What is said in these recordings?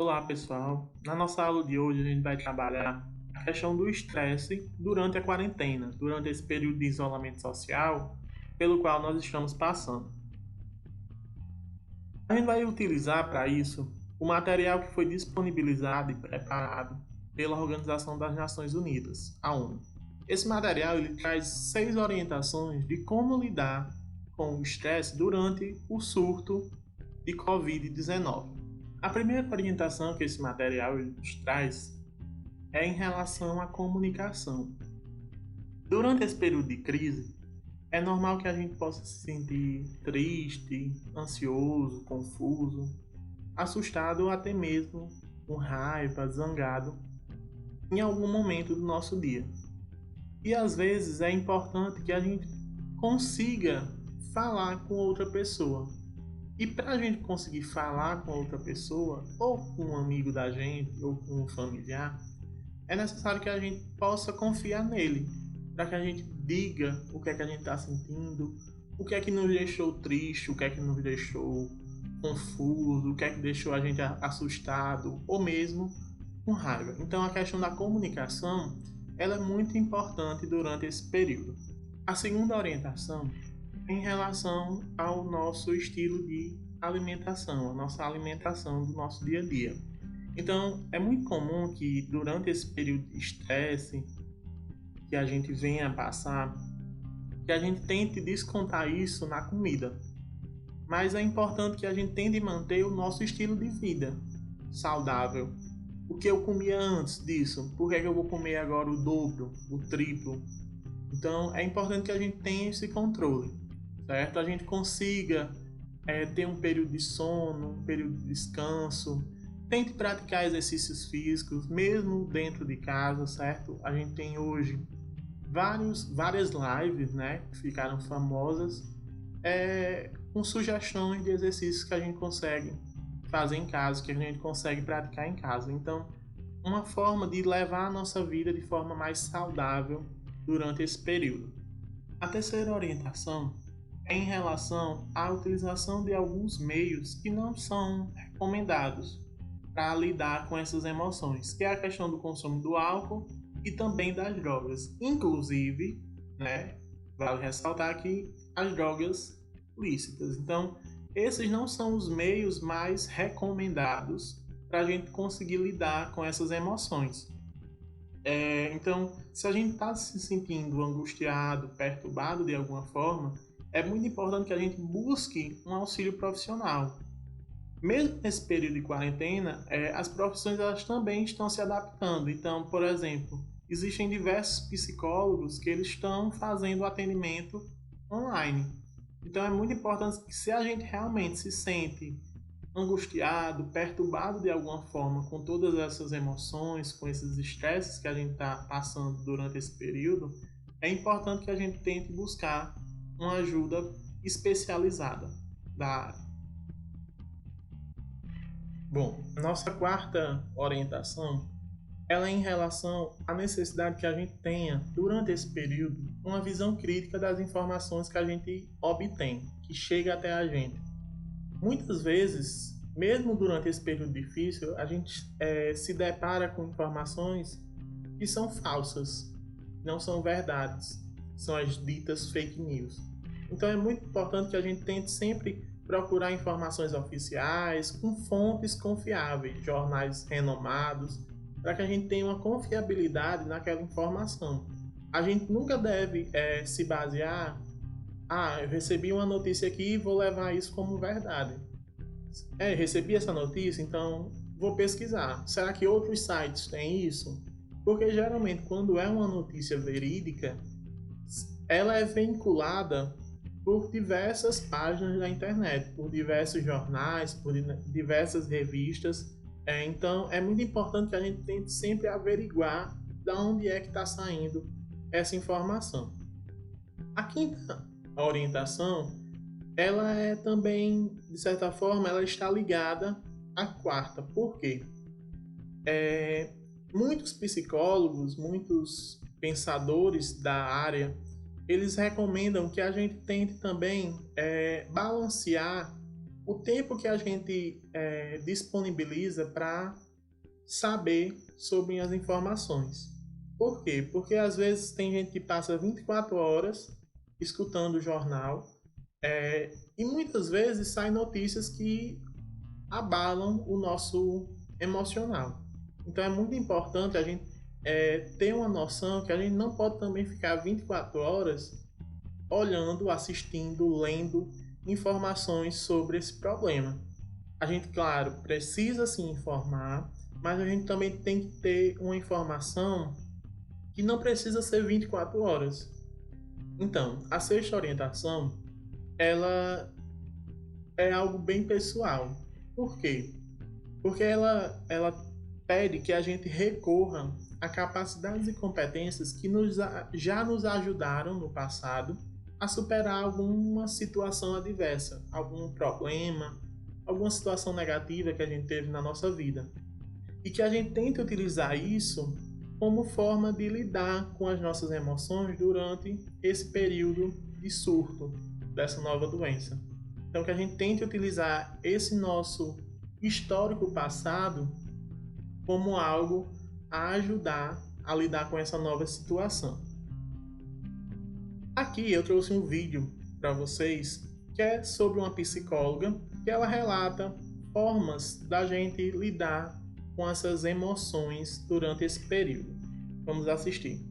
Olá pessoal, na nossa aula de hoje a gente vai trabalhar a questão do estresse durante a quarentena, durante esse período de isolamento social pelo qual nós estamos passando. A gente vai utilizar para isso o material que foi disponibilizado e preparado pela Organização das Nações Unidas, a ONU. Esse material ele traz 6 orientações de como lidar com o estresse durante o surto de Covid-19. A primeira orientação que esse material nos traz é em relação à comunicação. Durante esse período de crise, é normal que a gente possa se sentir triste, ansioso, confuso, assustado ou até mesmo com raiva, zangado em algum momento do nosso dia. E às vezes é importante que a gente consiga falar com outra pessoa. E para a gente conseguir falar com outra pessoa, ou com um amigo da gente, ou com um familiar, é necessário que a gente possa confiar nele, para que a gente diga o que é que a gente está sentindo, o que é que nos deixou triste, o que é que nos deixou confuso, o que é que deixou a gente assustado, ou mesmo com raiva. Então a questão da comunicação ela é muito importante durante esse período. A segunda orientação é em relação ao nosso estilo de alimentação, a nossa alimentação do nosso dia a dia. Então, é muito comum que durante esse período de estresse que a gente venha a passar, que a gente tente descontar isso na comida. Mas é importante que a gente tente manter o nosso estilo de vida saudável. O que eu comia antes disso, por que eu vou comer agora o dobro, o triplo? Então, é importante que a gente tenha esse controle, certo? A gente consiga ter um período de sono, um período de descanso. Tente praticar exercícios físicos, mesmo dentro de casa, certo? A gente tem hoje várias lives, né, que ficaram famosas, com sugestões de exercícios que a gente consegue fazer em casa, que a gente consegue praticar em casa. Então, uma forma de levar a nossa vida de forma mais saudável durante esse período. A terceira orientação é em relação à utilização de alguns meios que não são recomendados para lidar com essas emoções, que é a questão do consumo do álcool e também das drogas, inclusive, né, vale ressaltar aqui as drogas lícitas. Então, esses não são os meios mais recomendados para a gente conseguir lidar com essas emoções. Então, se a gente está se sentindo angustiado, perturbado de alguma forma, é muito importante que a gente busque um auxílio profissional. Mesmo nesse período de quarentena, as profissões elas também estão se adaptando. Então, por exemplo, existem diversos psicólogos que eles estão fazendo atendimento online. Então, é muito importante que se a gente realmente se sente angustiado, perturbado de alguma forma com todas essas emoções, com esses estresses que a gente está passando durante esse período, é importante que a gente tente buscar uma ajuda especializada da área. Bom, nossa quarta orientação ela é em relação à necessidade que a gente tenha, durante esse período, uma visão crítica das informações que a gente obtém, que chega até a gente. Muitas vezes, mesmo durante esse período difícil, a gente se depara com informações que são falsas, não são verdades, são as ditas fake news. Então é muito importante que a gente tente sempre procurar informações oficiais, com fontes confiáveis, jornais renomados, para que a gente tenha uma confiabilidade naquela informação. A gente nunca deve se basear, eu recebi uma notícia aqui e vou levar isso como verdade. Recebi essa notícia, então vou pesquisar. Será que outros sites têm isso? Porque geralmente quando é uma notícia verídica, ela é vinculada por diversas páginas da internet, por diversos jornais, por diversas revistas. Então, é muito importante que a gente tente sempre averiguar de onde é que está saindo essa informação. A quinta orientação, ela é também, de certa forma, ela está ligada à quarta. Por quê? Muitos psicólogos, muitos pensadores da área, eles recomendam que a gente tente também balancear o tempo que a gente disponibiliza para saber sobre as informações. Por quê? Porque às vezes tem gente que passa 24 horas escutando o jornal e muitas vezes saem notícias que abalam o nosso emocional. Então é muito importante a gente ter uma noção que a gente não pode também ficar 24 horas olhando, assistindo, lendo informações sobre esse problema. A gente, claro, precisa se informar, mas a gente também tem que ter uma informação que não precisa ser 24 horas. Então, a sexta orientação, ela é algo bem pessoal. Por quê? Porque ela pede que a gente recorra a capacidades e competências que já nos ajudaram no passado a superar alguma situação adversa, algum problema, alguma situação negativa que a gente teve na nossa vida. E que a gente tente utilizar isso como forma de lidar com as nossas emoções durante esse período de surto dessa nova doença. Então, que a gente tente utilizar esse nosso histórico passado como algo a ajudar a lidar com essa nova situação. Aqui eu trouxe um vídeo para vocês que é sobre uma psicóloga que ela relata formas da gente lidar com essas emoções durante esse período. Vamos assistir.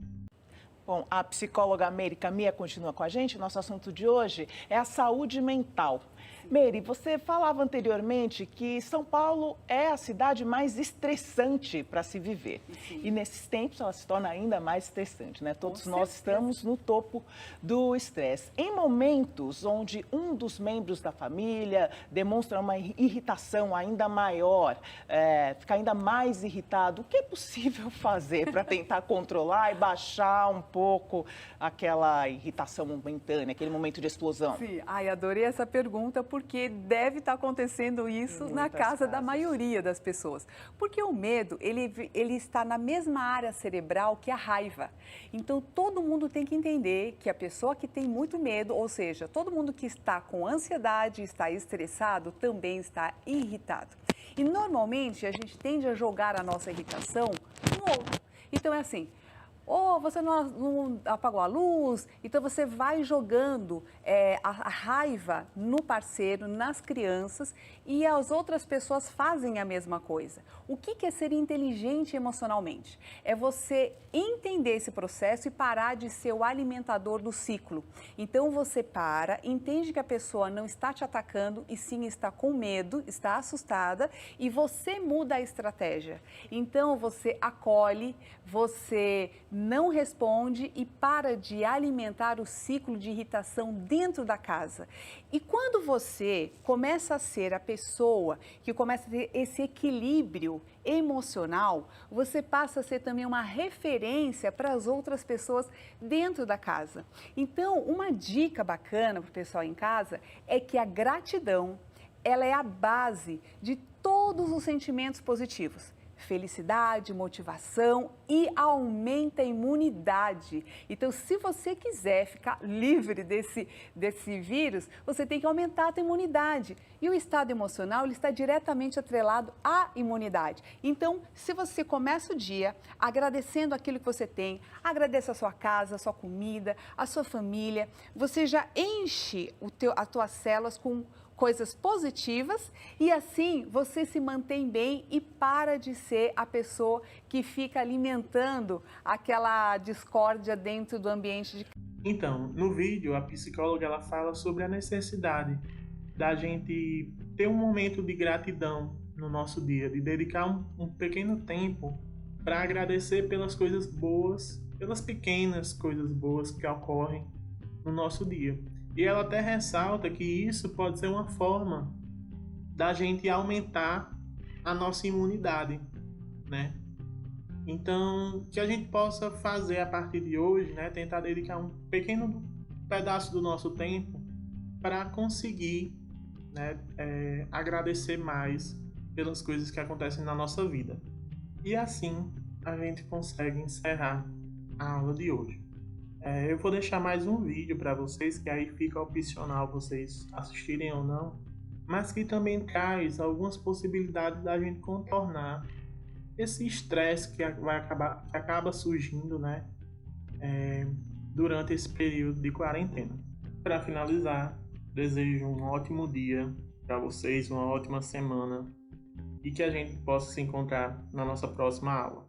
Bom, a psicóloga Meire Camia continua com a gente. Nosso assunto de hoje é a saúde mental. Meire, você falava anteriormente que São Paulo é a cidade mais estressante para se viver. Sim. E nesses tempos ela se torna ainda mais estressante, né? Todos nós estamos no topo do estresse. Em momentos onde um dos membros da família demonstra uma irritação ainda maior, fica ainda mais irritado, o que é possível fazer para tentar controlar e baixar um pouco aquela irritação momentânea, aquele momento de explosão? Sim, adorei essa pergunta, porque deve estar acontecendo isso na casa da maioria das pessoas. Porque o medo, ele está na mesma área cerebral que a raiva. Então, todo mundo tem que entender que a pessoa que tem muito medo, ou seja, todo mundo que está com ansiedade, está estressado, também está irritado. E, normalmente, a gente tende a jogar a nossa irritação no outro. Então, é assim... Ou você não apagou a luz, então você vai jogando a raiva no parceiro, nas crianças, e as outras pessoas fazem a mesma coisa. O que é ser inteligente emocionalmente? É você entender esse processo e parar de ser o alimentador do ciclo. Então você para, entende que a pessoa não está te atacando e sim está com medo, está assustada, e você muda a estratégia. Então você acolhe, você não responde e para de alimentar o ciclo de irritação dentro da casa. E quando você começa a ser a pessoa que começa a ter esse equilíbrio emocional, você passa a ser também uma referência para as outras pessoas dentro da casa. Então, uma dica bacana para o pessoal em casa é que a gratidão, ela é a base de todos os sentimentos positivos. Felicidade, motivação e aumenta a imunidade. Então, se você quiser ficar livre desse vírus, você tem que aumentar a sua imunidade. E o estado emocional, ele está diretamente atrelado à imunidade. Então, se você começa o dia agradecendo aquilo que você tem, agradeça a sua casa, a sua comida, a sua família, você já enche as tuas células com coisas positivas e assim você se mantém bem e para de ser a pessoa que fica alimentando aquela discórdia dentro do ambiente de casa. Então, no vídeo, a psicóloga ela fala sobre a necessidade da gente ter um momento de gratidão no nosso dia, de dedicar um pequeno tempo para agradecer pelas coisas boas, pelas pequenas coisas boas que ocorrem no nosso dia. E ela até ressalta que isso pode ser uma forma da gente aumentar a nossa imunidade, né? Então, que a gente possa fazer a partir de hoje, né? Tentar dedicar um pequeno pedaço do nosso tempo para conseguir, né? Agradecer mais pelas coisas que acontecem na nossa vida. E assim a gente consegue encerrar a aula de hoje. Eu vou deixar mais um vídeo para vocês, que aí fica opcional vocês assistirem ou não, mas que também traz algumas possibilidades da gente contornar esse estresse que acaba surgindo, né, durante esse período de quarentena. Para finalizar, desejo um ótimo dia para vocês, uma ótima semana e que a gente possa se encontrar na nossa próxima aula.